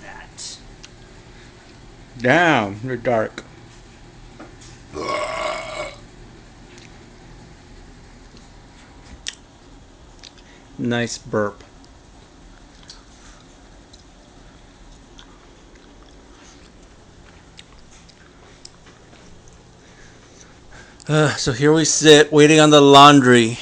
That. Damn, you're dark. Nice burp. So here we sit, waiting on the laundry.